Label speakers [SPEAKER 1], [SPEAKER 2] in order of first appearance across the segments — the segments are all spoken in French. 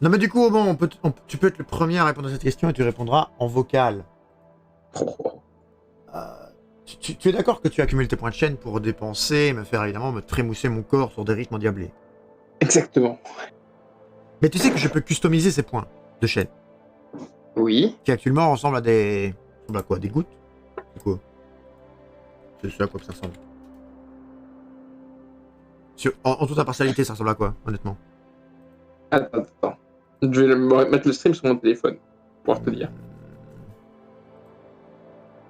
[SPEAKER 1] Non mais du coup, bon, tu peux être le premier à répondre à cette question et tu répondras en vocal.
[SPEAKER 2] Oh.
[SPEAKER 1] Tu es d'accord que tu accumules tes points de chaîne pour dépenser et me faire évidemment me trémousser mon corps sur des rythmes endiablés.
[SPEAKER 2] Exactement.
[SPEAKER 1] Mais tu sais que je peux customiser ces points de chaîne,
[SPEAKER 2] Oui.
[SPEAKER 1] qui actuellement ressemblent à des... ressemblent à quoi? Des gouttes? C'est quoi? C'est à quoi que ça ressemble? En toute impartialité, ça ressemble à quoi, honnêtement?
[SPEAKER 2] Attends. Je vais mettre le stream sur mon téléphone, pour pouvoir te dire.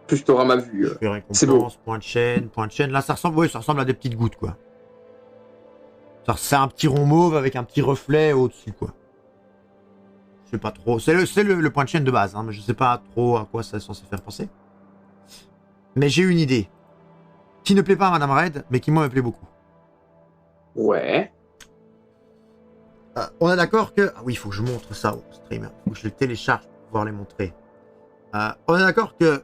[SPEAKER 2] Plus tu auras ma vue.
[SPEAKER 1] Je fais
[SPEAKER 2] C'est beau.
[SPEAKER 1] récompense, point de chaîne, point de chaîne. Là, ça ressemble, oui, ça ressemble à des petites gouttes, quoi. C'est un petit rond mauve avec un petit reflet au-dessus, quoi. Je sais pas trop. C'est le point de chaîne de base, hein, mais je sais pas trop à quoi ça est censé faire penser. Mais j'ai une idée. Qui ne plaît pas à Madame Red, mais qui moi me plaît beaucoup.
[SPEAKER 2] Ouais.
[SPEAKER 1] On est d'accord que... Ah oui, il faut que je montre ça au stream. Il faut que je le télécharge pour pouvoir les montrer. On est d'accord que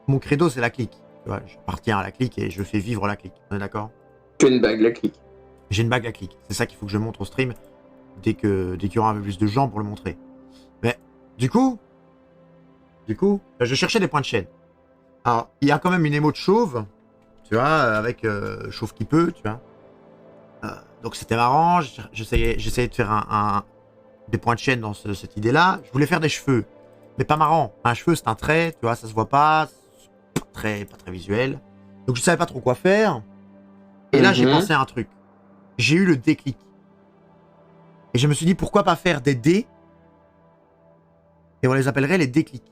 [SPEAKER 1] mon credo, c'est la clique. Tu vois, j'appartiens à la clique et je fais vivre la clique. On est d'accord?
[SPEAKER 2] Tu as une bague, la clique.
[SPEAKER 1] J'ai une bague à clique. C'est ça qu'il faut que je montre au stream dès qu'il y aura un peu plus de gens pour le montrer. Mais du coup, je cherchais des points de chaîne. Alors, il y a quand même une émote chauve, tu vois, avec chauve qui peut, tu vois. Donc c'était marrant. J'essayais de faire des points de chaîne dans cette idée-là. Je voulais faire des cheveux, mais pas marrant. Un cheveu, c'est un trait, tu vois, ça se voit pas, pas très visuel. Donc je savais pas trop quoi faire. Et là, j'ai pensé à un truc. J'ai eu le déclic. Et je me suis dit, pourquoi pas faire des dés et on les appellerait les déclics.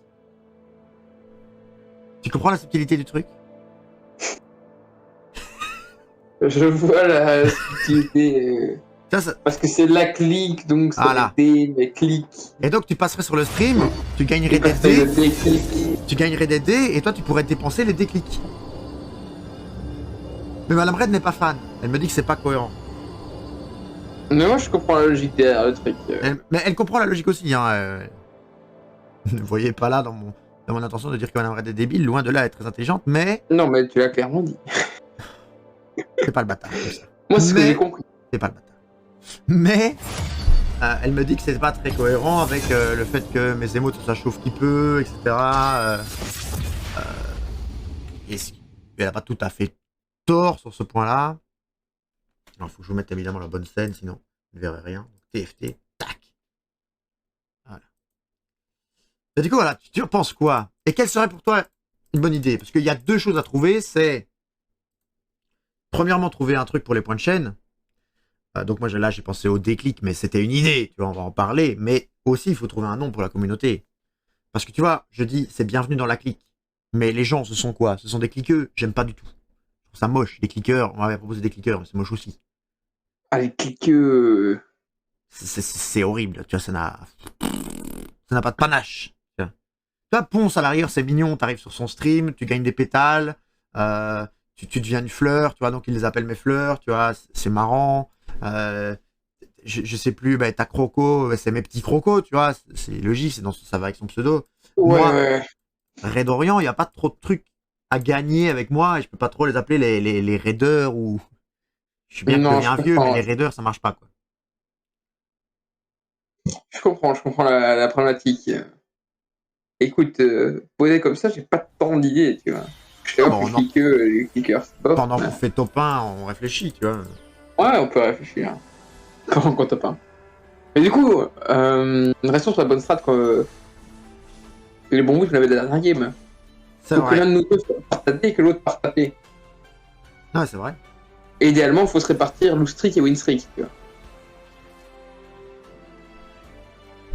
[SPEAKER 1] Tu comprends la subtilité du truc?
[SPEAKER 2] Je vois la subtilité. Parce que c'est la clique, donc c'est
[SPEAKER 1] voilà.
[SPEAKER 2] des dés, mais clique.
[SPEAKER 1] Et donc tu passerais sur le stream, tu gagnerais des dés. Tu gagnerais des dés et toi tu pourrais dépenser les déclics. Mais Madame Red n'est pas fan. Elle me dit que c'est pas cohérent.
[SPEAKER 2] Mais moi je comprends la logique derrière le truc.
[SPEAKER 1] Mais elle comprend la logique aussi. Hein. Ne voyez pas là dans mon intention de dire que Madame Red est débile, loin de là, elle est très intelligente, mais...
[SPEAKER 2] Non mais tu l'as clairement dit.
[SPEAKER 1] C'est pas le bâtard comme ça.
[SPEAKER 2] Moi c'est ce que j'ai compris.
[SPEAKER 1] C'est pas le bâtard. Mais... elle me dit que c'est pas très cohérent avec le fait que mes émotes ça chauffe qui peut, etc. Et elle a pas tout à fait tort sur ce point-là. Il faut que je vous mette évidemment la bonne scène, sinon vous ne verrez rien. TFT, tac. Voilà. Et du coup, voilà, tu en penses quoi? Et quelle serait pour toi une bonne idée? Parce qu'il y a deux choses à trouver, c'est... Premièrement, trouver un truc pour les points de chaîne. Donc moi, là, j'ai pensé au déclic, mais c'était une idée, tu vois, on va en parler. Mais aussi, il faut trouver un nom pour la communauté. Parce que tu vois, je dis, c'est bienvenue dans la clique. Mais les gens, ce sont quoi? Ce sont des cliqueux, j'aime pas du tout. Je trouve ça moche, des cliqueurs. On m'avait proposé des cliqueurs, mais c'est moche aussi.
[SPEAKER 2] Ah, les cliqueux...
[SPEAKER 1] C'est horrible, tu vois, ça n'a pas de panache. Tu vois, Ponce, à l'arrière, c'est mignon, t'arrives sur son stream, tu gagnes des pétales, tu deviens une fleur, tu vois, donc ils les appellent mes fleurs, tu vois, c'est marrant. Je sais plus, bah, t'as Croco, c'est mes petits crocos, tu vois, c'est logique, ça va avec son pseudo.
[SPEAKER 2] Ouais,
[SPEAKER 1] moi,
[SPEAKER 2] ouais.
[SPEAKER 1] Raid Orient, il n'y a pas trop de trucs à gagner avec moi, et je peux pas trop les appeler les raiders ou... Je suis bien que je deviens vieux, mais les raiders, ça marche pas, quoi.
[SPEAKER 2] Je comprends la problématique. Écoute, posé comme ça, j'ai pas tant d'idées, tu vois. Je sais pas pour les cliqueurs.
[SPEAKER 1] Pendant qu'on fait top 1, on réfléchit, tu vois.
[SPEAKER 2] Ouais, on peut réfléchir. Pendant qu'on top 1. Mais du coup, restons sur la bonne strat que les bons bouts, je l'avais de la dernière game.
[SPEAKER 1] C'est
[SPEAKER 2] vrai.
[SPEAKER 1] Que
[SPEAKER 2] l'un de nous deux part taper et que l'autre part taper.
[SPEAKER 1] Ouais, c'est vrai.
[SPEAKER 2] Et idéalement, il faut se répartir lose streak et win streak, tu vois.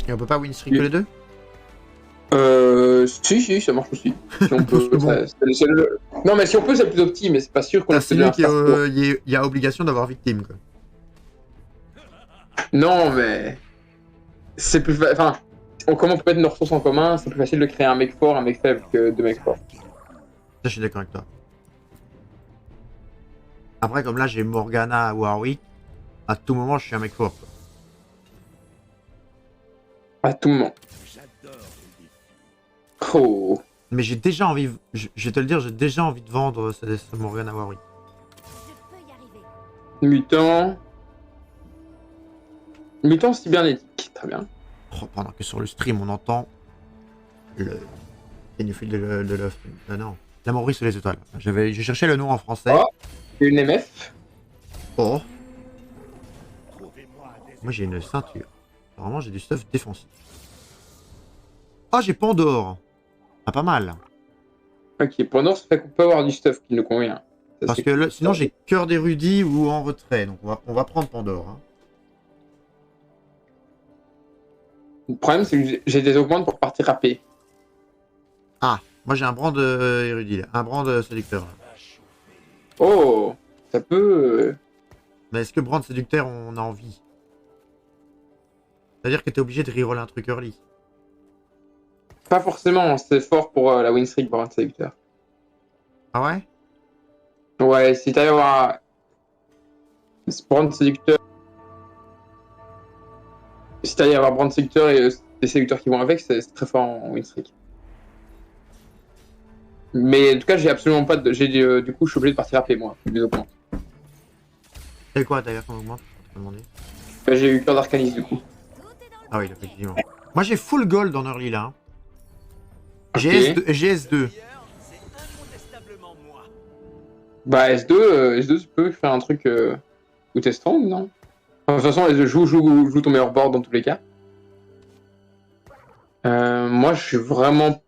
[SPEAKER 1] Et on peut pas win streak que les deux?
[SPEAKER 2] Si, ça marche aussi. Si on peut, Non, mais si on peut, c'est le plus opti, mais c'est pas sûr qu'on a
[SPEAKER 1] signé qu'il y a obligation d'avoir victime, quoi.
[SPEAKER 2] Non, mais... C'est plus... Enfin, comment on peut mettre nos ressources en commun, c'est plus facile de créer un mec fort, un mec faible que deux mecs forts.
[SPEAKER 1] Ça, je suis d'accord avec toi. Après, comme là, j'ai Morgana à Warwick, à tout moment, je suis un mec fort, quoi.
[SPEAKER 2] À tout moment. Oh.
[SPEAKER 1] Mais j'ai déjà envie, je vais te le dire, j'ai déjà envie de vendre ce Morgana à Warwick.
[SPEAKER 2] Mutant. Mutant cybernétique, très bien.
[SPEAKER 1] Oh, pendant que sur le stream, on entend le... Téniophile de l'œuf. Non. La mauvaise sur les étoiles. J'ai cherché le nom en français.
[SPEAKER 2] Oh, une MF.
[SPEAKER 1] Oh. Moi, j'ai une ceinture. Vraiment, j'ai du stuff défensif. Oh, j'ai Pandore. Ah, pas mal.
[SPEAKER 2] Ok, pendant ça fait qu'on peut avoir du stuff qui nous convient. Ça,
[SPEAKER 1] Parce que là, sinon, j'ai cœur d'érudit ou en retrait. Donc, on va prendre Pandore. Hein.
[SPEAKER 2] Le problème, c'est que j'ai des augmentes pour partir AP.
[SPEAKER 1] Ah, moi, j'ai un brand érudit. Là. Un brand séducteur. Là.
[SPEAKER 2] Oh, ça peut...
[SPEAKER 1] Mais est-ce que brand séducteur, on a envie? C'est-à-dire que t'es obligé de reroll un truc early.
[SPEAKER 2] Pas forcément, c'est fort pour la win streak pour un séducteur.
[SPEAKER 1] Ah ouais?
[SPEAKER 2] Ouais, si t'arrives à avoir brand séducteur... Si t'arrives à avoir brand séducteur et des séducteurs qui vont avec, c'est très fort en win streak. Mais en tout cas, j'ai absolument pas de... du coup, je suis obligé de partir AP, moi, les augmentes.
[SPEAKER 1] C'est quoi d'ailleurs qu'on augmente? Je peux demander.
[SPEAKER 2] J'ai eu cœur d'arcanis, du coup.
[SPEAKER 1] Ah oui, effectivement. Moi, j'ai full gold en early là. Hein.
[SPEAKER 2] Ok.
[SPEAKER 1] GS2.
[SPEAKER 2] Bah, S2, tu peux faire un truc où t'es strong, non? Enfin, de toute façon, joue ton meilleur board dans tous les cas. Moi, je suis vraiment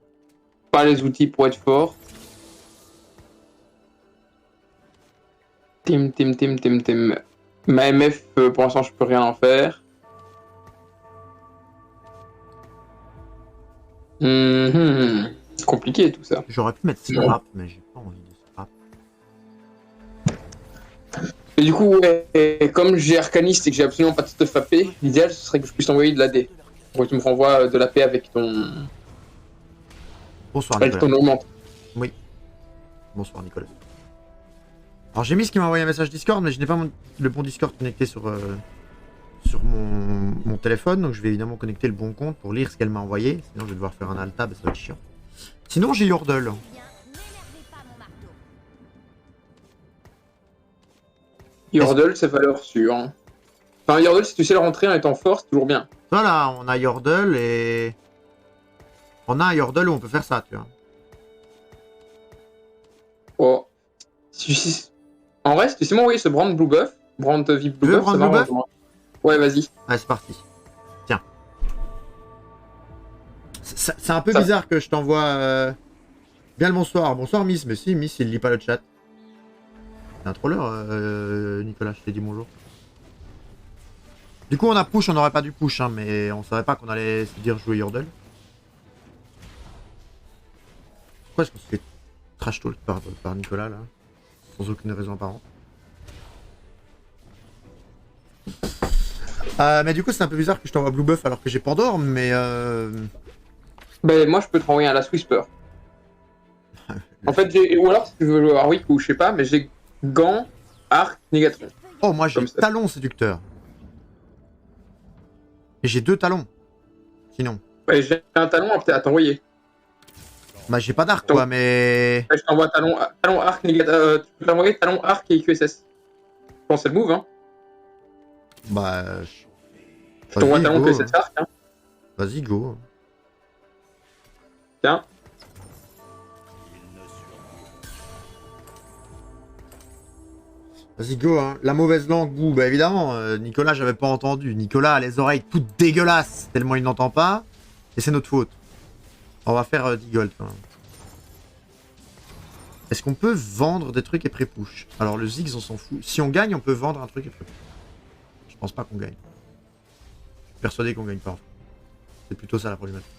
[SPEAKER 2] pas les outils pour être fort. Tim. Ma MF, pour l'instant, je peux rien en faire. C'est compliqué tout ça.
[SPEAKER 1] J'aurais pu mettre scrap, mais j'ai pas envie de scrap.
[SPEAKER 2] Et du coup, ouais, comme j'ai arcaniste et que j'ai absolument pas de stuff AP, l'idéal ce serait que je puisse t'envoyer de l'AD. Pour que tu me renvoies de l'AP avec ton.
[SPEAKER 1] Bonsoir
[SPEAKER 2] Avec
[SPEAKER 1] Nicolas.
[SPEAKER 2] ton augmente.
[SPEAKER 1] Oui. Bonsoir Nicolas. Alors j'ai mis ce qui m'a envoyé un message Discord, mais je n'ai pas le bon Discord connecté sur mon téléphone, donc je vais évidemment connecter le bon compte pour lire ce qu'elle m'a envoyé. Sinon je vais devoir faire un alt tab et ça va être chiant. Sinon j'ai Yordle.
[SPEAKER 2] Yordle, c'est valeur sûre. Hein. Enfin, Yordle, si tu sais le rentrer en étant fort, c'est toujours bien.
[SPEAKER 1] Voilà, on a Yordle et... On a un Yordle où on peut faire ça, tu vois.
[SPEAKER 2] Oh. En vrai, si tu sais m'envoyer ce brand blue buff, brand VIP blue buff,
[SPEAKER 1] brand
[SPEAKER 2] ça
[SPEAKER 1] blue
[SPEAKER 2] m'arrange.
[SPEAKER 1] buff
[SPEAKER 2] Ouais, vas-y.
[SPEAKER 1] Allez, c'est parti. Tiens. C'est un peu
[SPEAKER 2] Ça...
[SPEAKER 1] bizarre que je t'envoie... Bien le bonsoir. Bonsoir Miss, mais si, Miss, il lit pas le chat. C'est un troller, Nicolas, je t'ai dit bonjour. Du coup, on a push, on n'aurait pas dû push, hein, mais on savait pas qu'on allait se dire jouer Yordle. Pourquoi est-ce qu'on se fait trash talk par Nicolas, là? Sans aucune raison apparente. Mais du coup, c'est un peu bizarre que je t'envoie Blue Buff alors que j'ai Pandore, mais
[SPEAKER 2] Ben, moi, je peux te renvoyer un Last Whisper. En fait, ou alors, si tu veux jouer Warwick ou je sais pas, mais j'ai Gant, Arc, Négatron.
[SPEAKER 1] Oh, moi j'ai
[SPEAKER 2] Comme ça.
[SPEAKER 1] Talon séducteur. Et j'ai 2 talons. Sinon.
[SPEAKER 2] Ouais, j'ai un talon à t'envoyer.
[SPEAKER 1] Bah, j'ai pas d'arc, quoi, mais.
[SPEAKER 2] Je t'envoie talon, Arc, Négatron. Tu peux t'envoyer talon, Arc et QSS. Je pense que c'est le move, hein.
[SPEAKER 1] Bah.
[SPEAKER 2] Je t'envoie
[SPEAKER 1] Vas-y,
[SPEAKER 2] talon
[SPEAKER 1] go.
[SPEAKER 2] QSS Arc, hein.
[SPEAKER 1] Vas-y, go.
[SPEAKER 2] Tiens.
[SPEAKER 1] Vas-y, go, hein. La mauvaise langue, bouh, bah évidemment, Nicolas, j'avais pas entendu. Nicolas a les oreilles toutes dégueulasses, tellement il n'entend pas. Et c'est notre faute. On va faire 10 gold, quand même. Est-ce qu'on peut vendre des trucs et pré-push? Alors, le Ziggs, on s'en fout. Si on gagne, on peut vendre un truc et pré-push. Je pense pas qu'on gagne. Je suis persuadé qu'on gagne pas. En fait. C'est plutôt ça la problématique.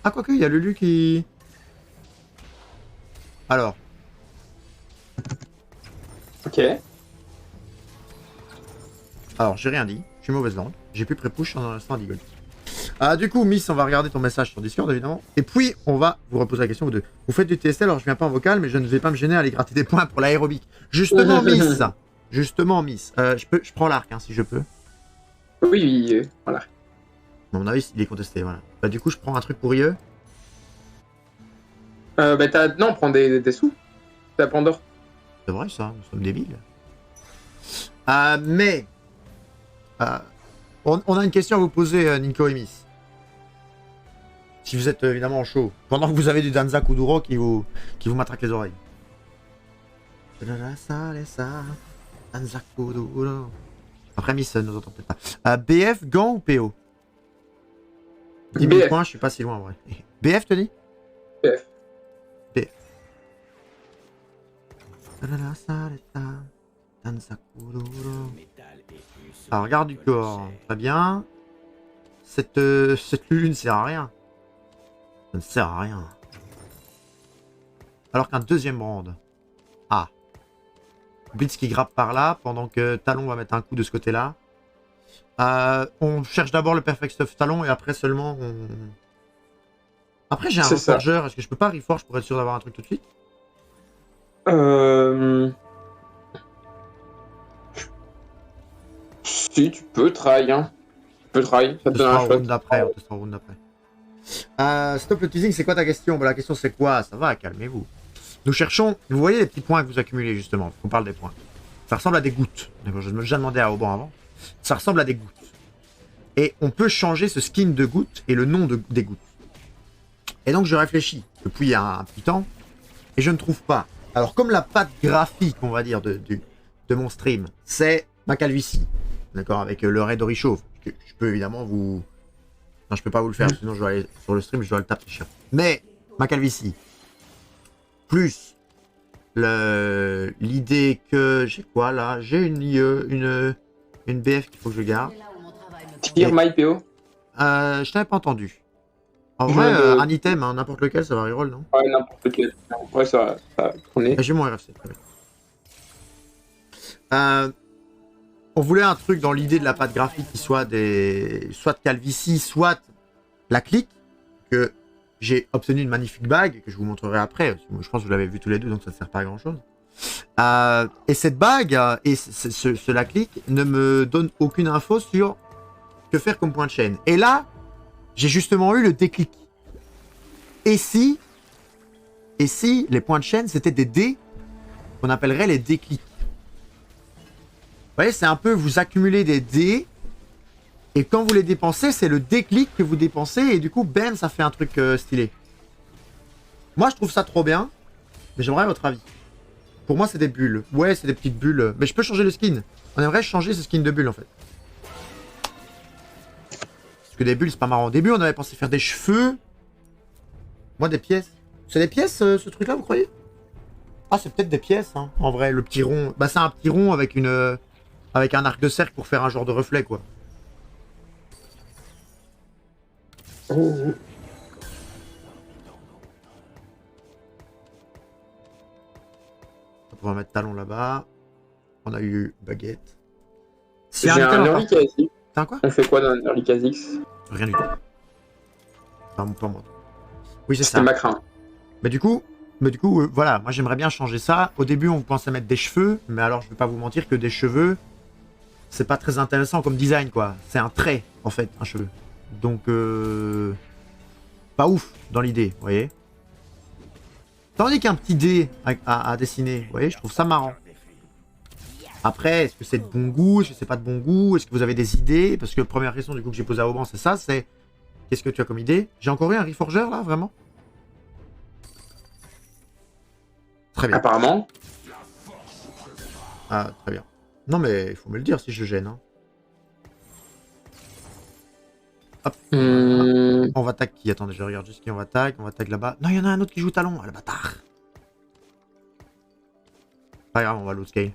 [SPEAKER 1] Ah, quoique, il y a Lulu qui... Alors.
[SPEAKER 2] Ok.
[SPEAKER 1] Alors, j'ai rien dit. Je suis mauvaise langue. J'ai plus pré-push en instant 10 gold. Du coup, Miss, on va regarder ton message sur Discord, évidemment. Et puis, on va vous reposer la question, vous deux. Vous faites du TSL, alors je viens pas en vocal, mais je ne vais pas me gêner à aller gratter des points pour l'aérobic. Justement, Miss. Justement, Miss. Je prends l'arc, hein, si je peux.
[SPEAKER 2] Oui, voilà.
[SPEAKER 1] À mon avis, il est contesté, voilà. Bah, du coup, je prends un truc pour IE.
[SPEAKER 2] Non, prends des sous. T'as Pandore.
[SPEAKER 1] C'est vrai, ça. Nous sommes débiles. Mais... On a une question à vous poser, Nico et Miss. Si vous êtes évidemment chaud. Pendant que vous avez du Danza Kuduro qui vous matraque les oreilles. Danza Kuduro. Après, Miss nous entend peut-être pas. BF, gant ou PO 10 000
[SPEAKER 2] BF.
[SPEAKER 1] points, je suis pas si loin en vrai. BF, te dis
[SPEAKER 2] BF.
[SPEAKER 1] BF. Danza Kuduro. Alors, garde du corps. Très bien. Cette lune ne sert à rien. Ça ne sert à rien. Alors qu'un deuxième brand. Ah. Blitz qui grappe par là, pendant que Talon va mettre un coup de ce côté-là. On cherche d'abord le Perfect Stuff Talon, et après seulement on... Après j'ai un
[SPEAKER 2] C'est ça.
[SPEAKER 1] Reforger, est-ce que je peux pas Reforge pour être sûr d'avoir un truc tout de suite?
[SPEAKER 2] Si, tu peux try, hein. Tu peux try, ça
[SPEAKER 1] On
[SPEAKER 2] te donne un
[SPEAKER 1] testera au
[SPEAKER 2] shot.
[SPEAKER 1] round d'après, on testera au round d'après. Stop le teasing, c'est quoi ta question? Bah, la question c'est quoi? Ça va, calmez-vous. Nous cherchons, vous voyez les petits points que vous accumulez justement, on parle des points. Ça ressemble à des gouttes. D'accord, je me déjà demandé à Auban avant. Ça ressemble à des gouttes. Et on peut changer ce skin de gouttes et le nom des gouttes. Et donc je réfléchis depuis un petit temps et je ne trouve pas. Alors comme la patte graphique, on va dire, de mon stream, c'est ma calvitie. D'accord, avec le raid Orichauve. Je peux évidemment vous... Non, je peux pas vous le faire, sinon je dois aller sur le stream, je dois le taper. Mais ma calvitie, plus l'idée que... J'ai quoi là? J'ai une BF qu'il faut que je garde.
[SPEAKER 2] Tire my PO.
[SPEAKER 1] Je t'avais pas entendu. En
[SPEAKER 2] Je
[SPEAKER 1] vrai,
[SPEAKER 2] viens de-
[SPEAKER 1] un item, hein, n'importe lequel, ça va reroll, non?
[SPEAKER 2] Ouais, n'importe quel. Ouais, ça va tourner.
[SPEAKER 1] J'ai mon RFC, très bien. On voulait un truc dans l'idée de la patte graphique qui soit soit de calvitie, soit la clique, que j'ai obtenu une magnifique bague, que je vous montrerai après. Je pense que vous l'avez vu tous les deux, donc ça ne sert pas à grand chose. Et cette bague et la clique ne me donne aucune info sur que faire comme point de chaîne. Et là, j'ai justement eu le déclic. Et si les points de chaîne, c'était des dés qu'on appellerait les déclics. Vous voyez, c'est un peu, vous accumulez des dés, et quand vous les dépensez, c'est le déclic que vous dépensez, et du coup, bam, ça fait un truc stylé. Moi, je trouve ça trop bien, mais j'aimerais votre avis. Pour moi, c'est des bulles. Ouais, c'est des petites bulles. Mais je peux changer le skin. On aimerait changer ce skin de bulles, en fait. Parce que des bulles, c'est pas marrant. Au début, on avait pensé faire des cheveux. Moi, des pièces. C'est des pièces, ce truc-là, vous croyez? Ah, c'est peut-être des pièces, hein. En vrai, le petit rond. Bah, c'est un petit rond avec une... avec un arc de cercle pour faire un genre de reflet, quoi. On va mettre talon là-bas. On a eu baguette.
[SPEAKER 2] J'ai un early KSX.
[SPEAKER 1] T'as quoi?
[SPEAKER 2] On fait quoi dans un early KSX?
[SPEAKER 1] Rien du tout. Pas moi. Oui, c'est
[SPEAKER 2] C'était
[SPEAKER 1] ça.
[SPEAKER 2] ma crainte.
[SPEAKER 1] Mais du coup, voilà, moi j'aimerais bien changer ça. Au début, on pensait mettre des cheveux, mais alors je vais pas vous mentir que des cheveux, c'est pas très intéressant comme design, quoi. C'est un trait, en fait, un cheveu. Donc, pas ouf dans l'idée, vous voyez. Tandis qu'un petit dé à dessiner, vous voyez, je trouve ça marrant. Après, est-ce que c'est de bon goût? Est-ce que c'est pas de bon goût? Est-ce que vous avez des idées? Parce que la première question du coup que j'ai posée à Auban, c'est ça, c'est... Qu'est-ce que tu as comme idée? J'ai encore eu un Reforger, là, vraiment? Très bien.
[SPEAKER 2] Apparemment.
[SPEAKER 1] Ah, très bien. Non, mais il faut me le dire si je gêne. Hein. Hop. On va tag qui? Attendez, je regarde juste qui on va tag. On va tag là-bas. Non, il y en a un autre qui joue talon. Ah, le bâtard. Pas grave, on va low scale.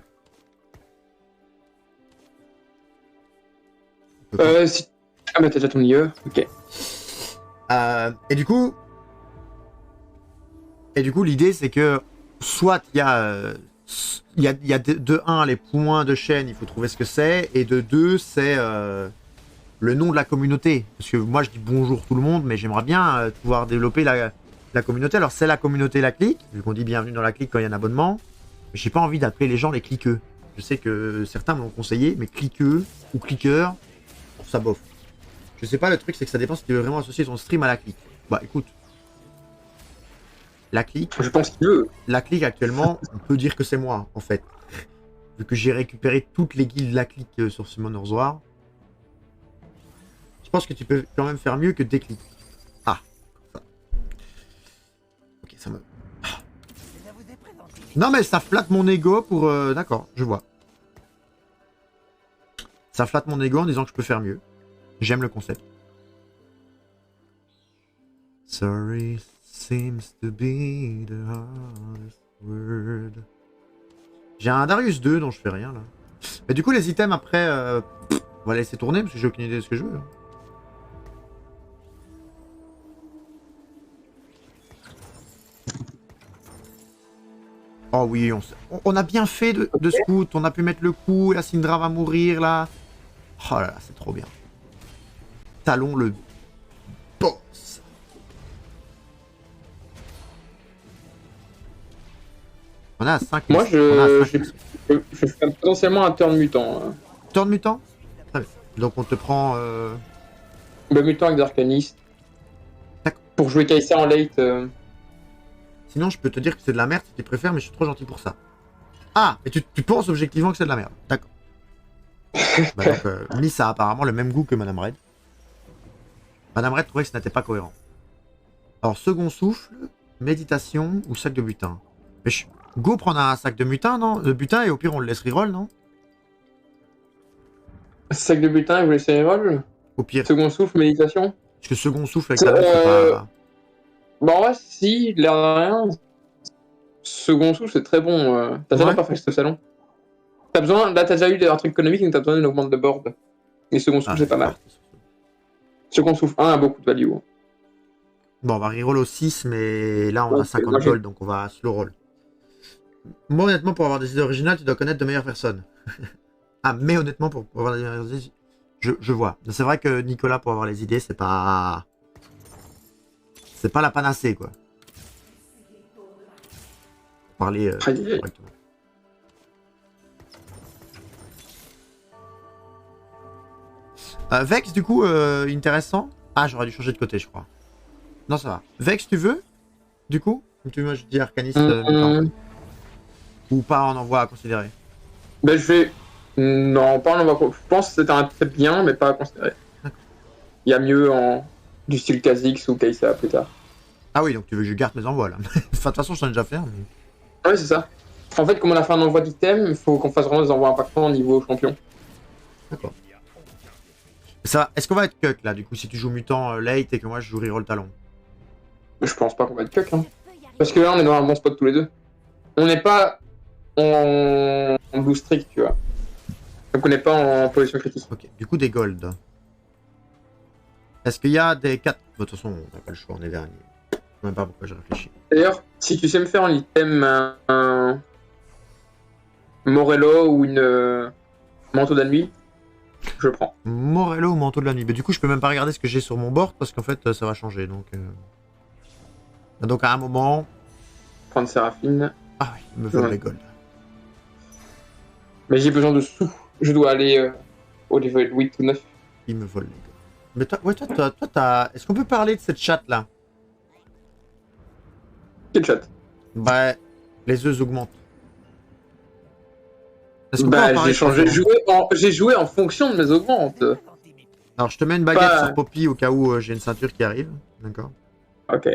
[SPEAKER 2] Si... Ah, mais t'as déjà ton milieu. Ok.
[SPEAKER 1] Et du coup, l'idée c'est que soit il y a de 1 les points de chaîne, il faut trouver ce que c'est, et de 2 c'est le nom de la communauté. Parce que moi je dis bonjour tout le monde, mais j'aimerais bien pouvoir développer la communauté. Alors c'est la communauté la clique, vu qu'on dit bienvenue dans la clique quand il y a un abonnement. Mais j'ai pas envie d'appeler les gens les cliqueux. Je sais que certains me l'ont conseillé, mais cliqueux ou cliqueur, ça bof. Je sais pas, le truc c'est que ça dépend si tu veux vraiment associer ton stream à la clique. Bah écoute. La clique.
[SPEAKER 2] Je pense qu'il veut.
[SPEAKER 1] La clique actuellement, on peut dire que c'est moi en fait. Vu que j'ai récupéré toutes les guildes de la clique sur Summoner's War. Je pense que tu peux quand même faire mieux que déclic. Ah. Ça. Ok, ça me... Non mais ça flatte mon ego pour... D'accord, je vois. Ça flatte mon ego en disant que je peux faire mieux. J'aime le concept. Sorry seems to be the hardest word. J'ai un Darius 2 dont je fais rien là. Mais du coup les items après, on va laisser tourner parce que j'ai aucune idée de ce que je veux. Oh oui, on a bien fait de scout, on a pu mettre le coup, la Syndra va mourir là. Oh là là, c'est trop bien. Talon le boss. On a 5.
[SPEAKER 2] Moi, je fais potentiellement un turn mutant.
[SPEAKER 1] Turn mutant. Très bien. Donc on te prend...
[SPEAKER 2] Le mutant avec d'arcaniste. Pour jouer Kai'Sa en late.
[SPEAKER 1] Sinon, je peux te dire que c'est de la merde si tu préfères, mais je suis trop gentil pour ça. Ah, et tu penses objectivement que c'est de la merde. D'accord. Bah donc, Miss a apparemment le même goût que Madame Red. Madame Red trouvait que ce n'était pas cohérent. Alors, second souffle, méditation ou sac de butin. Mais go prendre un sac de butin, non? De butin et au pire on le laisse reroll, non?
[SPEAKER 2] Sac de butin et vous laissez reroll?
[SPEAKER 1] Au pire.
[SPEAKER 2] Second souffle, méditation?
[SPEAKER 1] Parce que second souffle avec la lance, c'est pas...
[SPEAKER 2] Bah en vrai, si, l'air de rien. Second souffle, c'est très bon. T'as déjà pas fait ce salon. T'as besoin, là t'as déjà eu un truc économique, mais t'as besoin d'une augmente de board. Et second souffle, c'est pas mal. Second souffle 1 a beaucoup de value.
[SPEAKER 1] Bon, on va reroll au 6, mais là on a 50 gold, donc on va slow roll. Moi, honnêtement, pour avoir des idées originales, tu dois connaître de meilleures personnes. Ah, mais honnêtement, pour avoir des meilleures idées, je vois. C'est vrai que Nicolas, pour avoir les idées, c'est pas... C'est pas la panacée, quoi. Pour parler correctement. Vex, du coup, intéressant. Ah, j'aurais dû changer de côté, je crois. Non, ça va. Vex, tu veux? Du coup? Tu veux, je dis arcaniste ou pas en envoi à considérer?
[SPEAKER 2] Ben, je vais... Non, pas en envoi. Je pense que c'est un très bien, mais pas à considérer. Il y a mieux en... du style Kha'Zix ou Kai'Sa plus tard.
[SPEAKER 1] Ah oui, donc tu veux que je garde mes envois, là. Enfin, de toute façon, je t'en ai déjà fait. Mais...
[SPEAKER 2] Ouais, c'est ça. En fait, comme on a fait un envoi d'item, il faut qu'on fasse vraiment des envois impactants au niveau champion.
[SPEAKER 1] D'accord. Ça, est-ce qu'on va être cuck là, du coup, si tu joues mutant late et que moi je joue reroll talon?
[SPEAKER 2] Je pense pas qu'on va être cuck, hein. Parce que là, on est dans un bon spot tous les deux. On n'est pas en blue streak, tu vois. Donc on n'est pas en position critique.
[SPEAKER 1] Ok, du coup, des gold. Est-ce qu'il y a des 4... De toute façon, on n'a pas le choix, on est dernier. Je sais même pas pourquoi j'ai réfléchi.
[SPEAKER 2] D'ailleurs, si tu sais me faire un item, un Morello ou une manteau de la nuit, je prends.
[SPEAKER 1] Morello ou manteau de la nuit. Mais du coup, je peux même pas regarder ce que j'ai sur mon board parce qu'en fait, ça va changer. Donc à un moment...
[SPEAKER 2] Prendre Séraphine.
[SPEAKER 1] Ah oui, il me vole les gold.
[SPEAKER 2] Mais j'ai besoin de sous. Je dois aller au level 8 ou 9.
[SPEAKER 1] Il me vole les gold. Mais toi, ouais, toi, t'as... Est-ce qu'on peut parler de cette chatte là?
[SPEAKER 2] Quel chat?
[SPEAKER 1] Bah, les œufs augmentent.
[SPEAKER 2] Bah, j'ai joué en fonction de mes augmentes.
[SPEAKER 1] Alors, je te mets une baguette sur Poppy au cas où j'ai une ceinture qui arrive. D'accord.
[SPEAKER 2] Ok.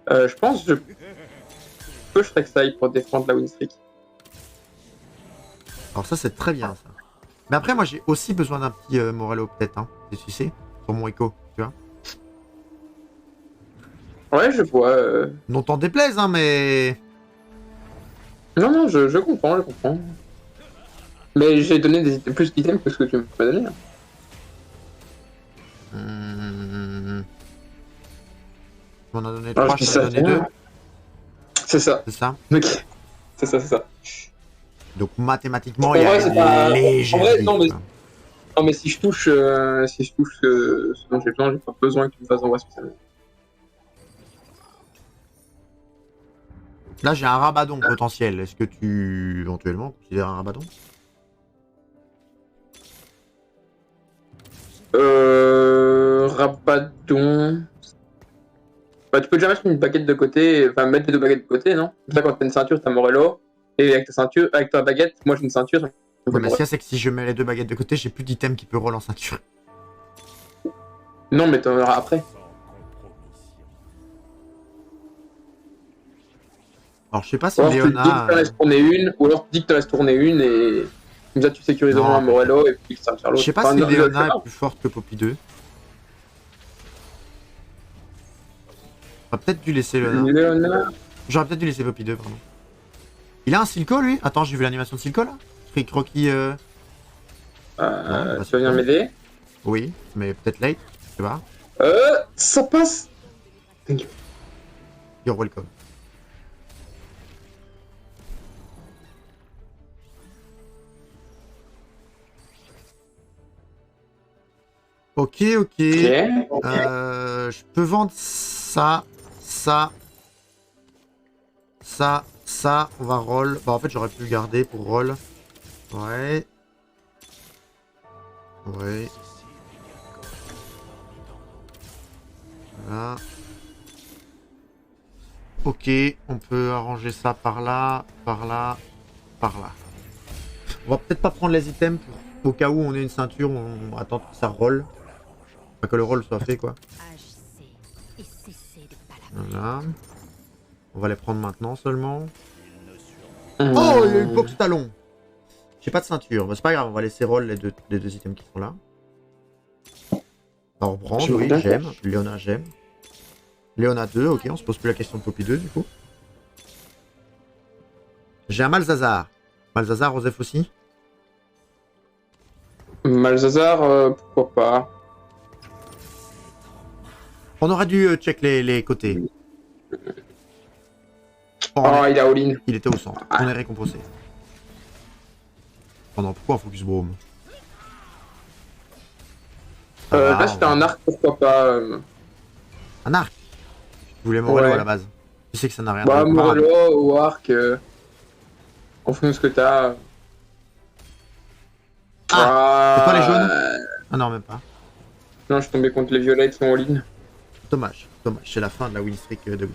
[SPEAKER 2] Je pense que je peux Shrek pour défendre la win streak.
[SPEAKER 1] Alors ça, c'est très bien, ça. Mais après, moi, j'ai aussi besoin d'un petit Morello, peut-être, hein, si tu sais, pour mon écho, tu vois.
[SPEAKER 2] Ouais, je vois.
[SPEAKER 1] Non t'en déplaise, hein, mais...
[SPEAKER 2] Non, je comprends. Mais j'ai donné plus d'items que ce que tu m'as donné.
[SPEAKER 1] Hein. Tu m'en as donné 3, je t'en ai donné 2.
[SPEAKER 2] C'est ça.
[SPEAKER 1] C'est ça.
[SPEAKER 2] Ok. C'est ça.
[SPEAKER 1] Donc mathématiquement, il y a léger.
[SPEAKER 2] En vrai, non, mais si je touche ce dont j'ai besoin, j'ai pas besoin que tu me fasses envoi spécialement.
[SPEAKER 1] Là, j'ai un rabadon potentiel. Est-ce que tu, éventuellement, considères un rabadon?
[SPEAKER 2] Rabadon... Bah, tu peux déjà mettre une baguette de côté, enfin mettre les deux baguettes de côté, non? Comme ça, quand t'as une ceinture, t'as Morello, et avec ta baguette, moi j'ai une ceinture.
[SPEAKER 1] Ouais, mais ce qu'il y a, c'est que si je mets les deux baguettes de côté, j'ai plus d'item qui peut roll en ceinture.
[SPEAKER 2] Non, mais t'en auras après.
[SPEAKER 1] Alors, je sais pas si
[SPEAKER 2] Ou alors tu dis que
[SPEAKER 1] Léona...
[SPEAKER 2] t'en laisses tourner une, ou alors tu dis que t'en laisses tourner une et comme ça tu sécurises au
[SPEAKER 1] Non,
[SPEAKER 2] moins Morello et puis ça va faire
[SPEAKER 1] Je
[SPEAKER 2] l'autre.
[SPEAKER 1] sais pas
[SPEAKER 2] Enfin,
[SPEAKER 1] si
[SPEAKER 2] non,
[SPEAKER 1] Léona est plus forte que Poppy 2. J'aurais peut-être dû laisser Léona.
[SPEAKER 2] Léona.
[SPEAKER 1] J'aurais peut-être dû laisser Poppy 2, pardon. Il a un Silco, lui? Attends, j'ai vu l'animation de Silco, là? Croquis... Non, bah,
[SPEAKER 2] Tu vas venir
[SPEAKER 1] Silco.
[SPEAKER 2] m'aider?
[SPEAKER 1] Oui, mais peut-être late, je sais pas.
[SPEAKER 2] Ça passe. Thank you.
[SPEAKER 1] You're welcome. Ok.
[SPEAKER 2] Ok.
[SPEAKER 1] Je peux vendre ça, ça, ça. On va roll. Bah en fait j'aurais pu le garder pour roll. Ouais. Ouais. Voilà. Ok, on peut arranger ça par là, par là, par là. On va peut-être pas prendre les items pour, au cas où on ait une ceinture, on attend que ça roll. Enfin, que le roll soit fait quoi. Voilà. On va les prendre maintenant seulement. Oh, il y a une box talon. J'ai pas de ceinture. Bah, c'est pas grave, on va laisser roll les deux items qui sont là. Alors, Brand, oui, j'aime. Léona, j'aime. Léona 2, ok, on se pose plus la question de Poppy 2 du coup. J'ai un Malzazar. Malzazar, Rosef aussi.
[SPEAKER 2] Malzazar, pourquoi pas.
[SPEAKER 1] On aurait dû check les côtés.
[SPEAKER 2] Oh, il a all-in.
[SPEAKER 1] Il était au centre. On est récompensé. Oh non, pourquoi un focus Brome?
[SPEAKER 2] Là, c'était un arc, pourquoi pas.
[SPEAKER 1] Un arc. Je voulais Morello à la base. Je sais que ça n'a rien
[SPEAKER 2] bah,
[SPEAKER 1] de
[SPEAKER 2] Morello ou arc. En fonction de ce que t'as.
[SPEAKER 1] C'est pas les jaunes? Ah non, même pas.
[SPEAKER 2] Non, je suis tombé contre les violets qui sont en ligne.
[SPEAKER 1] Dommage, dommage. C'est la fin de la win streak de 8.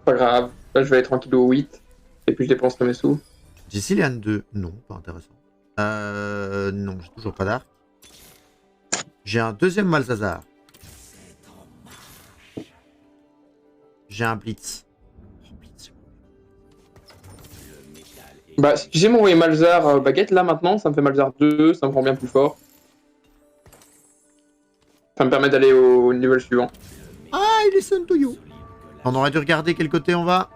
[SPEAKER 2] Pas grave. Là, je vais aller tranquille au 8. Et puis je dépenserai mes sous.
[SPEAKER 1] J'ai Cillian 2. Non, pas intéressant. Non, j'ai toujours pas d'arc. J'ai un deuxième Malzazar. J'ai un Blitz. Oh, Blitz.
[SPEAKER 2] Bah, si tu sais m'envoyer Malzar baguette là maintenant, ça me fait Malzar 2, ça me rend bien plus fort. Ça me permet d'aller au niveau suivant.
[SPEAKER 1] Ah, il listen to you. On aurait dû regarder quel côté on va.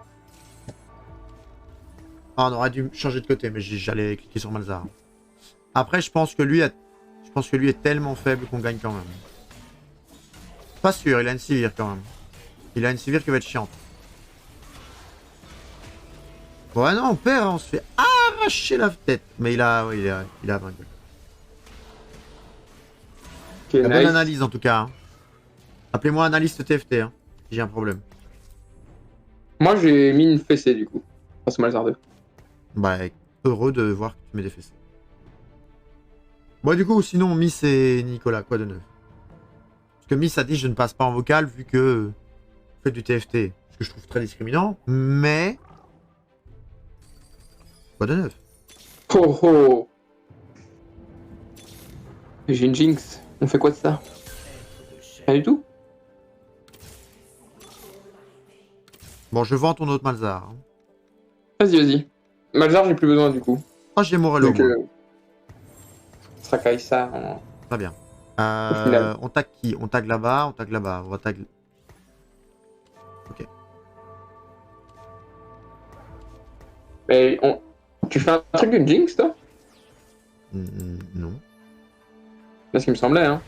[SPEAKER 1] Ah, on aurait dû changer de côté, mais j'allais cliquer sur Malzar. Après, je pense que lui est tellement faible qu'on gagne quand même. Pas sûr, il a une Sivir quand même. Il a une Sivir qui va être chiante. Ouais, non, on perd, on se fait arracher la tête. Mais il a vaincu.
[SPEAKER 2] Okay,
[SPEAKER 1] La
[SPEAKER 2] nice.
[SPEAKER 1] bonne analyse en tout cas. Hein. Appelez-moi analyste TFT hein, si j'ai un problème.
[SPEAKER 2] Moi, j'ai mis une fessée du coup. Face au Malzar 2.
[SPEAKER 1] Bah, heureux de voir que tu mets des fessées. Bon, du coup, sinon, Miss et Nicolas, quoi de neuf? Parce que Miss a dit je ne passe pas en vocal vu que vous faites du TFT. Ce que je trouve très discriminant, mais. Quoi de neuf?
[SPEAKER 2] Oh oh. J'ai une Jinx. On fait quoi de ça? Rien du tout?
[SPEAKER 1] Bon, je vends ton autre Malzar. Hein.
[SPEAKER 2] Vas-y, vas-y. Malzar, j'ai plus besoin du coup.
[SPEAKER 1] Oh, j'ai Morello.
[SPEAKER 2] Donc, Srakai ça.
[SPEAKER 1] Très bien.
[SPEAKER 2] final.
[SPEAKER 1] On tag qui? On tag là-bas, on tag là-bas. On va tag. Ok.
[SPEAKER 2] Mais tu fais un truc d'une Jinx, toi?
[SPEAKER 1] Non.
[SPEAKER 2] C'est ce qui me semblait, hein.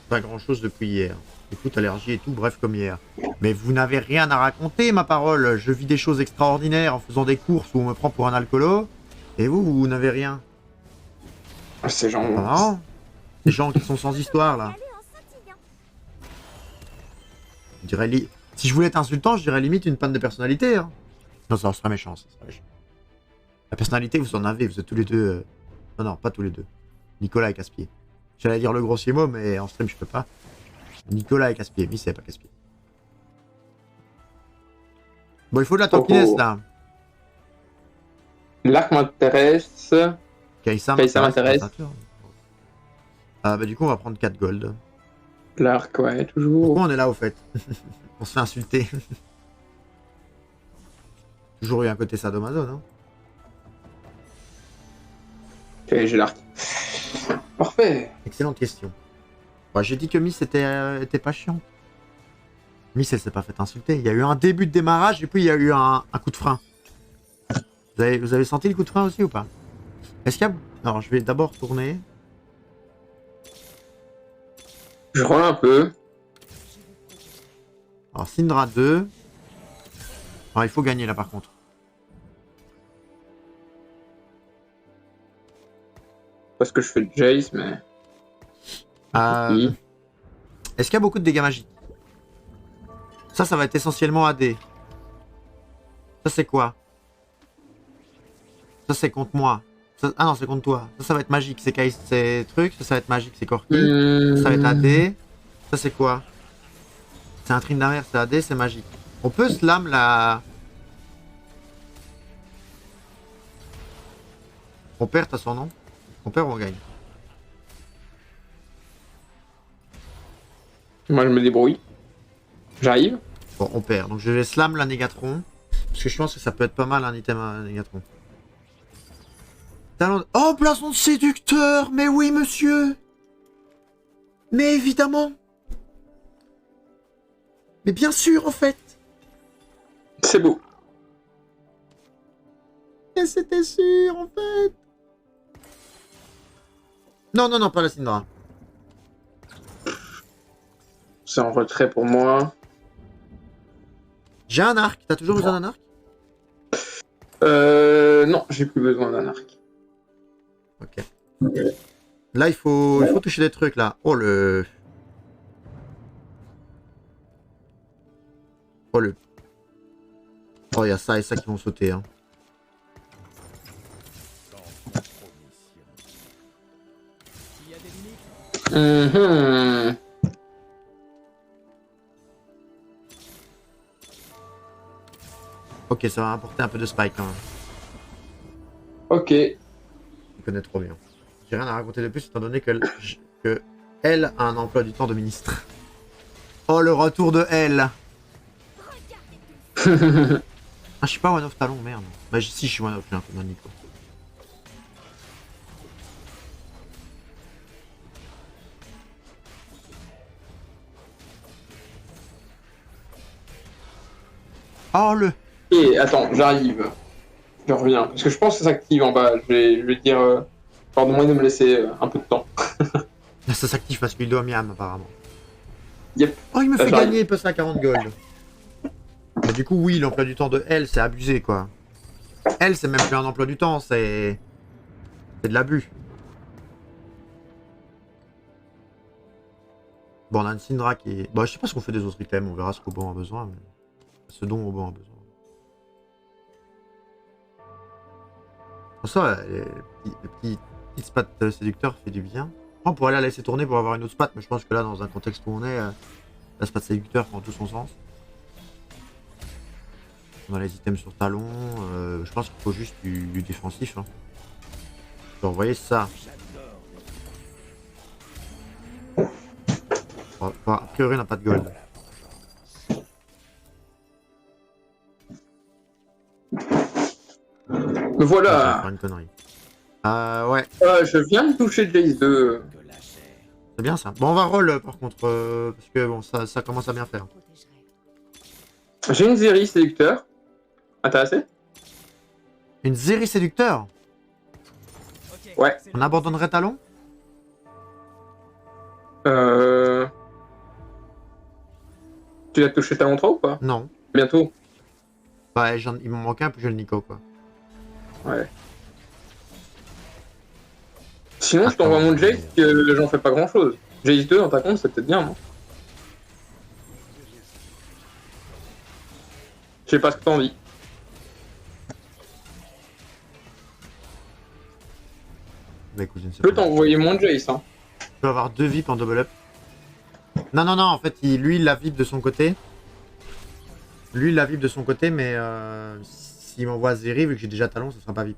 [SPEAKER 1] Pas grand-chose depuis hier. Écoute, allergie et tout, bref, comme hier. Mais vous n'avez rien à raconter, ma parole. Je vis des choses extraordinaires en faisant des courses où on me prend pour un alcoolo. Et vous n'avez rien.
[SPEAKER 2] Ces gens.
[SPEAKER 1] Ah, non. Ces gens qui sont sans histoire, là. Je dirais si je voulais être insultant, je dirais limite une panne de personnalité. Hein. Non, ça serait méchant, ça serait méchant. La personnalité, vous en avez, vous êtes tous les deux... Non, non, pas tous les deux. Nicolas et Caspier. J'allais dire le grossier mot, mais en stream, je peux pas. Nicolas et Caspier, mais c'est pas Caspier. Bon, il faut de la tankiness, là.
[SPEAKER 2] L'arc m'intéresse.
[SPEAKER 1] Kaïsa
[SPEAKER 2] m'intéresse.
[SPEAKER 1] Ah bah du coup on va prendre 4 gold.
[SPEAKER 2] L'arc, ouais, toujours.
[SPEAKER 1] Pourquoi on est là au fait? On se fait insulter. Toujours eu un côté sadomaso, non?
[SPEAKER 2] Ok, j'ai l'arc. Parfait.
[SPEAKER 1] Excellente question. Ouais, j'ai dit que Miss était pas chiant. Miss elle s'est pas fait insulter. Il y a eu un début de démarrage et puis il y a eu un coup de frein. Vous avez senti le coup de frein aussi ou pas? Est-ce qu'il y a... Alors je vais d'abord tourner.
[SPEAKER 2] Je roule un peu.
[SPEAKER 1] Alors Syndra 2. Alors il faut gagner là par contre.
[SPEAKER 2] Parce que je fais de Jace, mais.
[SPEAKER 1] Est-ce qu'il y a beaucoup de dégâts magiques? Ça va être essentiellement AD. Ça c'est quoi? Ça c'est contre moi. Ah non, c'est contre toi. Ça va être magique, c'est truc. Ça va être magique, c'est Corki. Ça va être AD. Ça c'est quoi? C'est un Tryndamere, c'est AD, c'est magique. On peut slam la... On perd, t'as son nom? On perd ou on gagne?
[SPEAKER 2] Moi, je me débrouille. J'arrive.
[SPEAKER 1] Bon, on perd. Donc je vais slam la Négatron. Parce que je pense que ça peut être pas mal un item à Négatron. Talon... Oh, blason de séducteur! Mais oui, monsieur! Mais évidemment! Mais bien sûr, en fait!
[SPEAKER 2] C'est beau.
[SPEAKER 1] Et c'était sûr, en fait! Non, non, non, pas la Syndra.
[SPEAKER 2] C'est en retrait pour moi.
[SPEAKER 1] J'ai un arc. T'as toujours besoin d'un arc?
[SPEAKER 2] Non, j'ai plus besoin d'un arc.
[SPEAKER 1] Ok. Là, il faut toucher des trucs, là. Oh, le... Oh, le... Oh, il y a ça et ça qui vont sauter, hein. Ok, ça va apporter un peu de spike, quand même.
[SPEAKER 2] Ok.
[SPEAKER 1] Je connais trop bien. J'ai rien à raconter de plus, étant donné que elle a un emploi du temps de ministre. Oh, le retour de elle. Ah, je suis pas one of talon, merde. Bah, si, je suis one of, j'ai un peu de Nico. Oh, le...
[SPEAKER 2] Et attends, j'arrive. Je reviens. Parce que je pense que ça s'active en bas. Je vais dire. Pardon-moi de me laisser un peu de temps.
[SPEAKER 1] Ça s'active parce qu'il doit miam, apparemment.
[SPEAKER 2] Yep.
[SPEAKER 1] Oh, il me fait
[SPEAKER 2] j'arrive.
[SPEAKER 1] gagner, il peut ça à 40 gold. Bah, du coup, oui, l'emploi du temps de elle, c'est abusé, quoi. Elle, c'est même plus un emploi du temps, c'est de l'abus. Bon, on a une Syndra qui est... Bah, je sais pas ce qu'on fait des autres items, on verra ce qu'Aubon a besoin, mais... Ce dont Aubon a besoin. Pour ça, le petit spat séducteur fait du bien. On pourrait la laisser tourner pour avoir une autre spat, mais je pense que là, dans un contexte où on est, la spat séducteur prend tout son sens. On a les items sur talon, je pense qu'il faut juste du défensif. Hein. Genre, vous voyez ça. Bon, a priori, on n'a pas de gold.
[SPEAKER 2] Me voilà.
[SPEAKER 1] Faire une connerie. Ouais.
[SPEAKER 2] Je viens de toucher Jace 2.
[SPEAKER 1] C'est bien ça. Bon, on va roll par contre, parce que bon, ça commence à bien faire.
[SPEAKER 2] J'ai une Zeri séducteur. Intéressé?
[SPEAKER 1] Une Zeri séducteur?
[SPEAKER 2] Ouais.
[SPEAKER 1] On abandonnerait talon?
[SPEAKER 2] Tu l'as touché talon 3 ou pas?
[SPEAKER 1] Non.
[SPEAKER 2] Bientôt.
[SPEAKER 1] Bah, il m'en manque un, puis j'ai le Nico, quoi.
[SPEAKER 2] Ouais. Sinon, je t'envoie mon Jace, que j'en fais pas grand chose. Jace 2 dans ta compte, c'est peut-être bien, non? Je sais pas ce que t'as envie.
[SPEAKER 1] Bah écoute, je ne sais
[SPEAKER 2] Je peux
[SPEAKER 1] pas.
[SPEAKER 2] t'envoyer mon Jace, hein.
[SPEAKER 1] Je peux avoir 2 VIP en double up. Non, non, non, en fait, lui, il la VIP de son côté. Lui, il la VIP de son côté, mais s'il m'envoie Zeri, vu que j'ai déjà talon, ça sera pas VIP.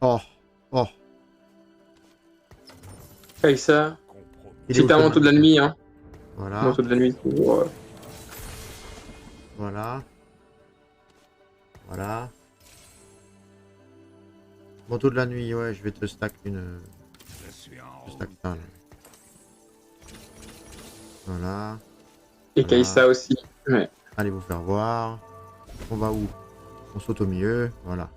[SPEAKER 1] Oh, oh.
[SPEAKER 2] Kaisa.
[SPEAKER 1] Il est
[SPEAKER 2] Si t'as un manteau de la nuit, hein.
[SPEAKER 1] Voilà.
[SPEAKER 2] Manteau de la nuit pour.
[SPEAKER 1] Voilà. Voilà. Manteau de la nuit, ouais, je vais te stack une... Je stack ça, là. Voilà.
[SPEAKER 2] Et
[SPEAKER 1] Voilà.
[SPEAKER 2] Kaisa aussi. Ouais.
[SPEAKER 1] Allez vous faire voir. On va où? On saute au milieu, voilà.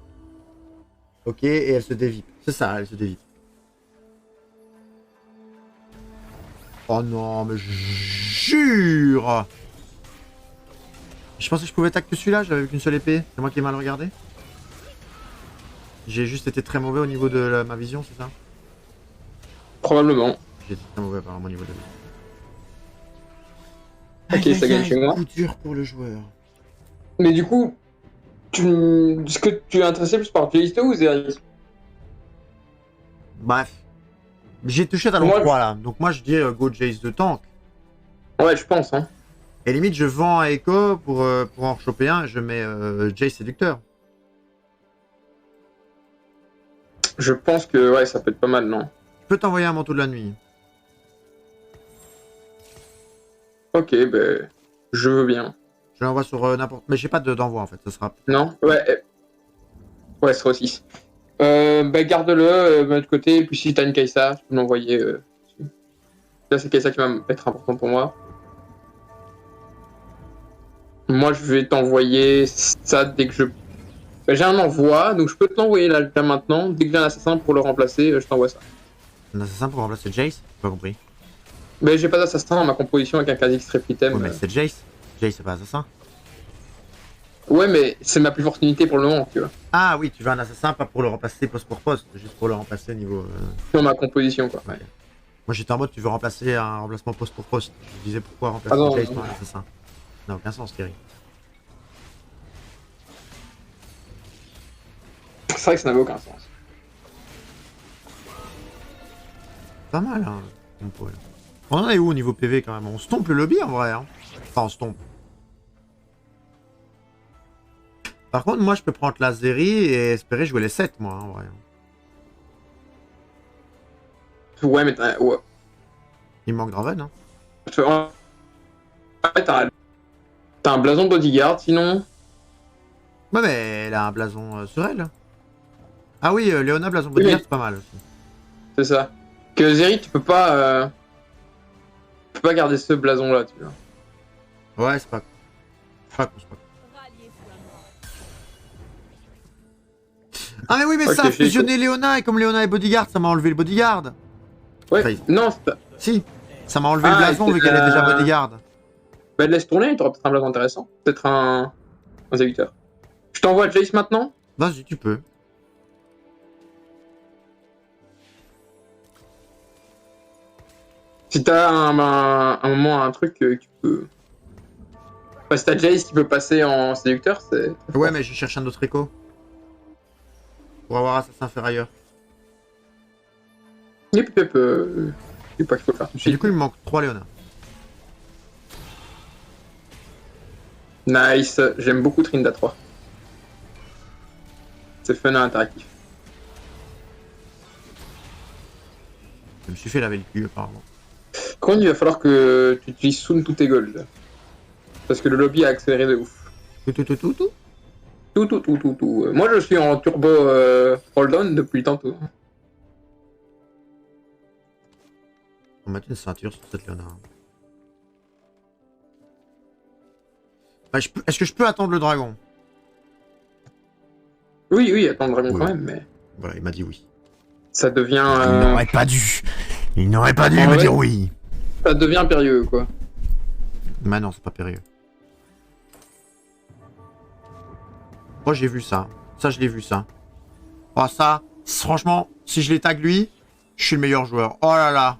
[SPEAKER 1] Ok, et elle se dévie. C'est ça, elle se dévie. Oh non, mais jure! Je pensais que je pouvais attaquer que celui-là, j'avais qu'une seule épée. C'est moi qui ai mal regardé. J'ai juste été très mauvais au niveau de ma vision, c'est ça?
[SPEAKER 2] Probablement.
[SPEAKER 1] J'ai été très mauvais apparemment au niveau de la
[SPEAKER 2] Ok, ça gagne chez moi.
[SPEAKER 1] Coup dur pour le joueur.
[SPEAKER 2] Mais du coup, est-ce que tu es intéressé plus par Jaisto ou Zeri?
[SPEAKER 1] Bref. J'ai touché talon
[SPEAKER 2] Moi,
[SPEAKER 1] 3 là, donc moi je dis go Jace de tank.
[SPEAKER 2] Ouais, je pense, hein.
[SPEAKER 1] Et limite je vends à Echo pour en choper un, je mets Jace séducteur.
[SPEAKER 2] Je pense que ouais, ça peut être pas mal, non?
[SPEAKER 1] Je peux t'envoyer un manteau de la nuit.
[SPEAKER 2] Ok, ben, je veux bien.
[SPEAKER 1] Je l'envoie sur n'importe... Mais j'ai pas d'envoi en fait, ça sera...
[SPEAKER 2] Non? Ouais, ouais, ce sera aussi. Bah, garde-le, mets de côté, et puis si t'as une Kaisa, tu peux m'envoyer. Là, c'est Kaisa qui va être important pour moi. Moi, je vais t'envoyer ça dès que je. Bah, j'ai un envoi, donc je peux te l'envoyer là maintenant. Dès que j'ai un assassin pour le remplacer, je t'envoie ça.
[SPEAKER 1] Un assassin pour remplacer Jace? J'ai pas compris.
[SPEAKER 2] Mais j'ai pas d'assassin dans ma composition avec un Kha'Zix Replitem.
[SPEAKER 1] Ouais mais c'est Jace. Jace c'est pas assassin.
[SPEAKER 2] Ouais, mais c'est ma plus forte unité pour le moment, tu vois.
[SPEAKER 1] Ah oui, tu veux un assassin pas pour le remplacer poste pour poste, juste pour le remplacer au niveau...
[SPEAKER 2] Dans ma composition, quoi.
[SPEAKER 1] Ouais. Moi j'étais en mode tu veux remplacer un remplacement poste pour poste. Je disais pourquoi remplacer Jace par un assassin. Ça n'a aucun sens Thierry.
[SPEAKER 2] C'est vrai que ça n'avait aucun sens.
[SPEAKER 1] Pas mal hein, mon poil. On en est où au niveau PV quand même? On stompe le lobby en vrai hein. Enfin on stompe. Par contre moi je peux prendre la Zeri et espérer jouer les 7 moi en vrai.
[SPEAKER 2] Ouais, mais t'as. Ouais.
[SPEAKER 1] Il me manque Draven hein.
[SPEAKER 2] Ouais, t'as un blason de bodyguard sinon.
[SPEAKER 1] Ouais mais elle a un blason sur elle. Ah oui, Léona blason bodyguard c'est pas mal aussi.
[SPEAKER 2] C'est ça. Que Zeri, tu peux pas garder ce blason là, tu vois.
[SPEAKER 1] Ouais, c'est pas. C'est pas. Ah, mais oui, mais okay, ça a fusionné Léona et comme Léona est bodyguard, ça m'a enlevé le bodyguard.
[SPEAKER 2] Ouais, enfin, non, c'est pas.
[SPEAKER 1] Si, ça m'a enlevé le blason vu qu'elle est déjà bodyguard.
[SPEAKER 2] Bah, laisse tourner, tu auras peut-être un blason intéressant. Peut-être un exécuteur. Je t'envoie Jace maintenant?
[SPEAKER 1] Vas-y, tu peux.
[SPEAKER 2] Si t'as un moment un truc que tu peux. Enfin, si t'as Jace qui peut passer en séducteur, c'est.
[SPEAKER 1] Ouais, mais je cherche un autre écho. Pour avoir Assassin Ferrailleur.
[SPEAKER 2] Yep, je sais pas qu'il faut le faire tout de suite.
[SPEAKER 1] Et du coup, il me manque 3 Léona.
[SPEAKER 2] Nice, j'aime beaucoup Trinda 3. C'est fun et interactif.
[SPEAKER 1] Je me suis fait laver le cul apparemment.
[SPEAKER 2] Quand il va falloir que tu utilises soon tous tes golds. Parce que le lobby a accéléré de ouf. Tout. Moi je suis en turbo hold on depuis tantôt.
[SPEAKER 1] On va mettre une ceinture sur cette Léona. Bah, est-ce que je peux attendre le dragon?
[SPEAKER 2] Oui, attends le dragon quand même, mais.
[SPEAKER 1] Voilà, il m'a dit oui.
[SPEAKER 2] Ça devient.
[SPEAKER 1] Il n'aurait pas dû. Il n'aurait pas dû me dire oui.
[SPEAKER 2] Ça devient périlleux, quoi.
[SPEAKER 1] Mais non, c'est pas périlleux. Oh, j'ai vu ça. Ça, je l'ai vu, ça. Oh, ça, franchement, si je les tag lui, je suis le meilleur joueur. Oh là là.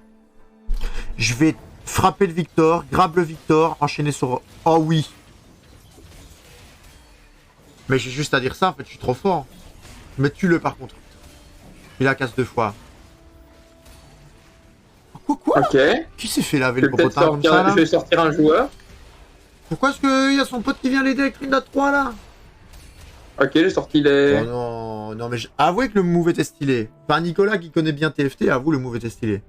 [SPEAKER 1] Je vais frapper le Victor, grab le Victor, enchaîner sur... Oh oui. Mais j'ai juste à dire ça, en fait, je suis trop fort. Mais tue-le, par contre. Il a casse 2 fois. Quoi?
[SPEAKER 2] Ok.
[SPEAKER 1] Qui s'est fait laver le popotin comme ça, là?
[SPEAKER 2] Je vais sortir un joueur.
[SPEAKER 1] Pourquoi est-ce qu'il y a son pote qui vient l'aider avec Trinda 3, là?
[SPEAKER 2] Ok, j'ai sorti les...
[SPEAKER 1] Oh non, mais avouez que le move était stylé. Enfin, Nicolas qui connaît bien TFT, avoue le move était stylé.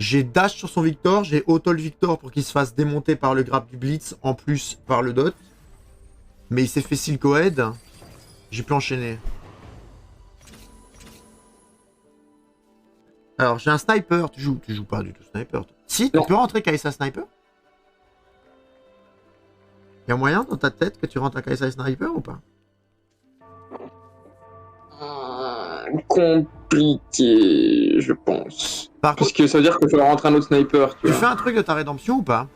[SPEAKER 1] J'ai dash sur son Victor, j'ai auto le Victor pour qu'il se fasse démonter par le grab du Blitz, en plus par le dot. Mais il s'est fait Silcohead. J'ai pu enchaîner. Alors, j'ai un sniper. Tu joues pas du tout sniper, toi. Si, tu
[SPEAKER 2] Non.
[SPEAKER 1] peux rentrer Kaisa sniper? Y'a moyen dans ta tête que tu rentres à Kaisa sniper ou pas?
[SPEAKER 2] Compliqué, je pense.
[SPEAKER 1] Par
[SPEAKER 2] Parce
[SPEAKER 1] contre,
[SPEAKER 2] que ça veut dire que je dois rentrer un autre sniper.
[SPEAKER 1] tu fais un truc de ta rédemption ou pas?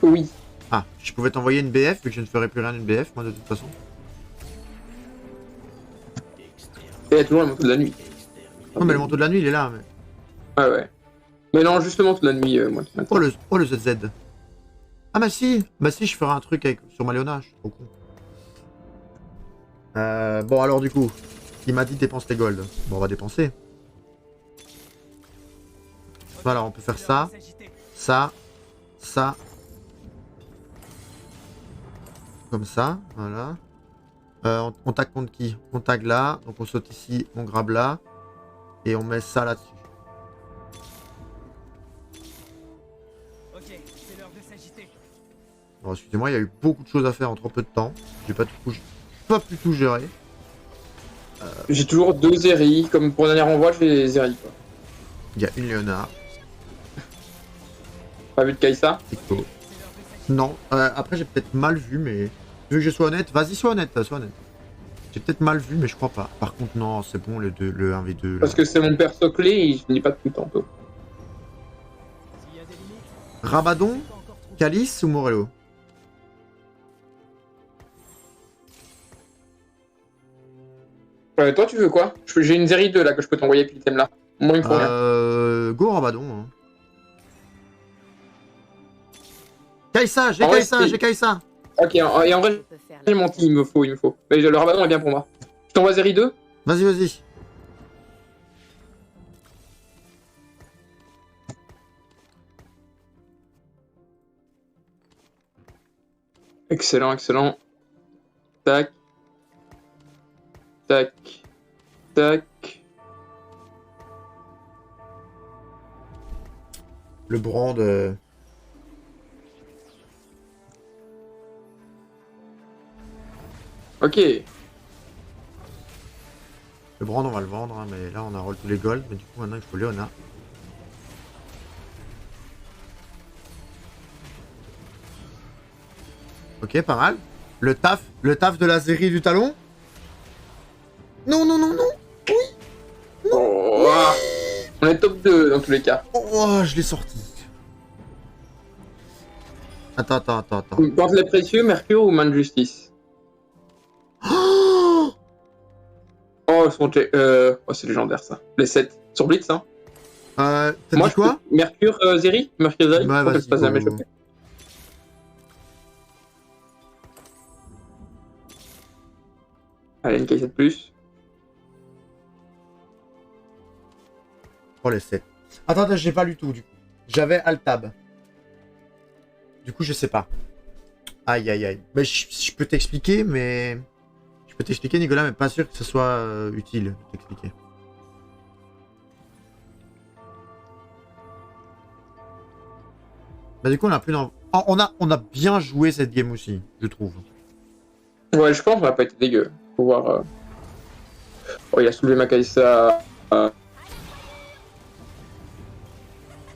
[SPEAKER 2] Oui.
[SPEAKER 1] Ah, je pouvais t'envoyer une BF, vu que je ne ferai plus rien d'une BF, moi, de toute façon.
[SPEAKER 2] Et il y a toujours le manteau de la nuit.
[SPEAKER 1] Non, mais le manteau de la nuit, il est là. Mais...
[SPEAKER 2] Ouais, ouais. Mais non, justement, toute la nuit, moi qui m'intéresse.
[SPEAKER 1] Oh, le ZZ. Ah, bah si, je ferai un truc avec... sur ma Léona, je suis trop con. Bon, alors, du coup, il m'a dit dépense les gold. Bon, on va dépenser. Voilà, on peut faire ça, ça, ça. Comme ça, voilà. On tag contre qui? On tag là, donc on saute ici, on grabe là. Et on met ça là-dessus. Bon, excusez-moi, il y a eu beaucoup de choses à faire en trop peu de temps. J'ai pas pu tout gérer.
[SPEAKER 2] J'ai toujours 2 Zeri. Comme pour le dernier envoi, je fais des Zeri.
[SPEAKER 1] Il y a une Léonard.
[SPEAKER 2] Pas vu de Kaisa?
[SPEAKER 1] Pico. Non, après j'ai peut-être mal vu, mais... Vu que je sois honnête, vas-y, sois honnête, sois honnête. J'ai peut-être mal vu, mais je crois pas. Par contre, non, c'est bon, le 1v2. Là.
[SPEAKER 2] Parce que c'est mon perso clé et je n'ai pas tout le temps.
[SPEAKER 1] Rabadon, Calice ou Morello?
[SPEAKER 2] Toi, tu veux quoi? J'ai une Zeri 2 là que je peux t'envoyer avec l'item là. Moi, il me faut rien.
[SPEAKER 1] Go Rabadon. Hein. Kaisa, j'ai
[SPEAKER 2] En vrai,
[SPEAKER 1] Kaisa, j'ai Kaisa.
[SPEAKER 2] Ok, et en vrai, j'ai menti, il me faut. Mais le Rabadon est bien pour moi. Je t'envoie Zeri 2?
[SPEAKER 1] Vas-y, vas-y.
[SPEAKER 2] Excellent, excellent. Tac. Tac. Tac.
[SPEAKER 1] Le brand...
[SPEAKER 2] Ok.
[SPEAKER 1] Le brand, on va le vendre, hein, mais là, on a roll tous les golds. Mais du coup, maintenant, il faut Léona. Ok, pas mal. Le taf de la série du talon. Non, non, non, non. Oui. Non.
[SPEAKER 2] Oh, on est top 2 dans tous les cas.
[SPEAKER 1] Oh, je l'ai sorti. Attends.
[SPEAKER 2] Quand les précieux, Mercure ou main de justice? Oh, c'est légendaire ça. Les 7 sur Blitz, hein.
[SPEAKER 1] T'as dit quoi?
[SPEAKER 2] Mercure Zeri? Mercure Zeri?
[SPEAKER 1] Ouais, vas-y,
[SPEAKER 2] se passe jamais choper. Allez, une caisse de plus.
[SPEAKER 1] Oh, les 7. Attends, j'ai pas lu tout, du coup. J'avais Altab. Du coup, je sais pas. Aïe. Mais je peux t'expliquer, mais... Je peux t'expliquer, Nicolas, mais pas sûr que ce soit utile de t'expliquer. Bah du coup, on a plus d'en... Oh, on a bien joué cette game aussi, je trouve.
[SPEAKER 2] Ouais, je pense qu'on va pas été dégueu. Faut voir... Oh, il a soulevé ma Kaisa.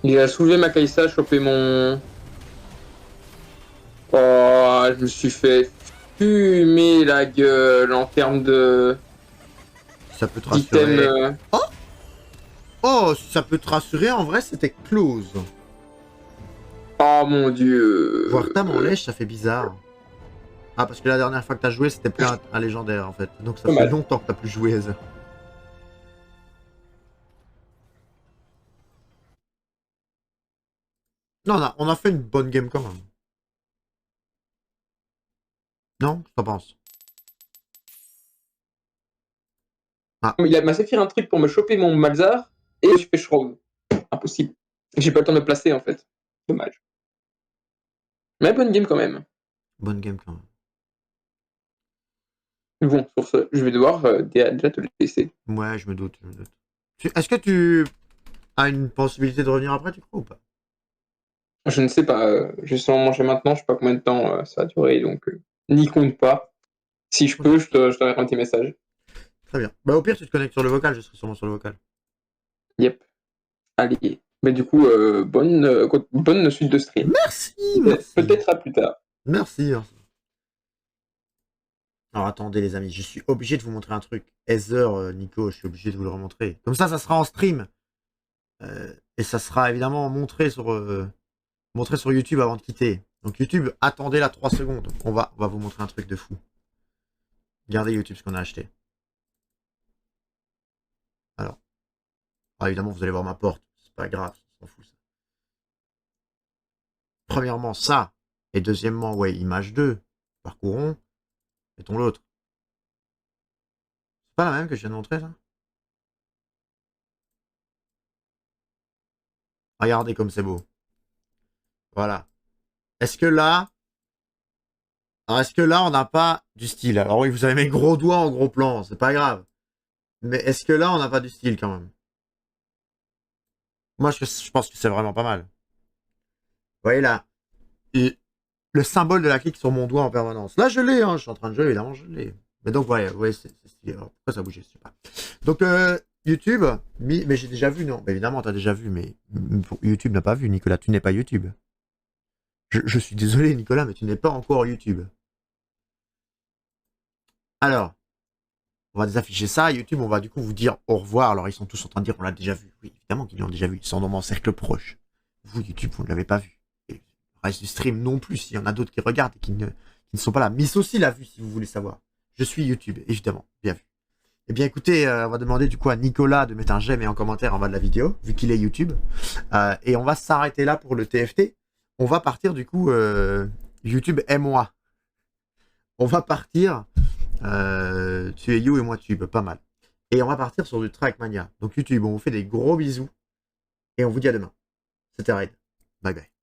[SPEAKER 2] Il a soulevé ma Kaisa, chopé mon... Oh, je me suis fait fumer la gueule en termes de...
[SPEAKER 1] Ça peut te rassurer.
[SPEAKER 2] Item,
[SPEAKER 1] Oh, ça peut te rassurer, en vrai, c'était close.
[SPEAKER 2] Oh mon dieu.
[SPEAKER 1] Voir Tam en lèche, ça fait bizarre. Ah, parce que la dernière fois que t'as joué, c'était plus un légendaire, en fait. Donc ça fait longtemps que t'as plus joué Eze. Non, on a fait une bonne game quand même. Non? Qu'en penses?
[SPEAKER 2] Il m'a fait un truc pour me choper mon Malzar et je fais Shroud. Impossible. J'ai pas le temps de me placer en fait. Dommage. Mais bonne game quand même.
[SPEAKER 1] Bonne game quand même.
[SPEAKER 2] Bon, sur ce, je vais devoir déjà te laisser.
[SPEAKER 1] Ouais, je me doute. Est-ce que tu... a une possibilité de revenir après, tu crois ou pas?
[SPEAKER 2] Je ne sais pas. J'ai seulement mangé maintenant, je sais pas combien de temps ça a duré, donc n'y compte pas. Si je peux, je t'enverrai un petit message.
[SPEAKER 1] Très bien. Bah au pire, tu te connectes sur le vocal, je serai sûrement sur le vocal.
[SPEAKER 2] Yep. Allez. Mais du coup, bonne suite de stream.
[SPEAKER 1] Merci, merci.
[SPEAKER 2] Peut-être à plus tard.
[SPEAKER 1] Merci. Alors attendez les amis, je suis obligé de vous montrer un truc. Heather, Nico, je suis obligé de vous le remontrer. Comme ça sera en stream. Et ça sera évidemment montré sur YouTube avant de quitter. Donc YouTube, attendez là 3 secondes. On va vous montrer un truc de fou. Regardez YouTube ce qu'on a acheté. Alors évidemment, vous allez voir ma porte. C'est pas grave, on s'en fout ça. Premièrement, ça. Et deuxièmement, ouais, image 2. Parcourons. Mettons l'autre. C'est pas la même que je viens de montrer, ça? Regardez comme c'est beau. Voilà. Est-ce que là, on n'a pas du style? Alors oui, vous avez mes gros doigts en gros plan, c'est pas grave. Mais est-ce que là, on n'a pas du style quand même? Moi, je pense que c'est vraiment pas mal. Vous voyez là, le symbole de la clique sur mon doigt en permanence. Là, je l'ai, hein, je suis en train de jouer, évidemment, je l'ai. Mais donc, ouais, c'est stylé. Alors, pourquoi ça bougeait, je sais pas. Donc, YouTube, mais j'ai déjà vu, non? Mais évidemment, t'as déjà vu, mais YouTube n'a pas vu, Nicolas, tu n'es pas YouTube. Je suis désolé, Nicolas, mais tu n'es pas encore YouTube. Alors, on va désafficher ça. YouTube, on va du coup vous dire au revoir. Alors, ils sont tous en train de dire on l'a déjà vu. Oui, évidemment qu'ils l'ont déjà vu. Ils sont dans mon cercle proche. Vous, YouTube, vous ne l'avez pas vu. Et le reste du stream non plus. Il y en a d'autres qui regardent et qui ne sont pas là. Miss aussi l'a vu, si vous voulez savoir. Je suis YouTube, évidemment. Bien vu. Eh bien, écoutez, on va demander du coup à Nicolas de mettre un j'aime et un commentaire en bas de la vidéo, vu qu'il est YouTube. Et on va s'arrêter là pour le TFT. On va partir du coup YouTube aime-moi. On va partir tu es You et moi Tube, pas mal. Et on va partir sur du Trackmania. Donc YouTube, on vous fait des gros bisous et on vous dit à demain. C'était Raid. Bye bye.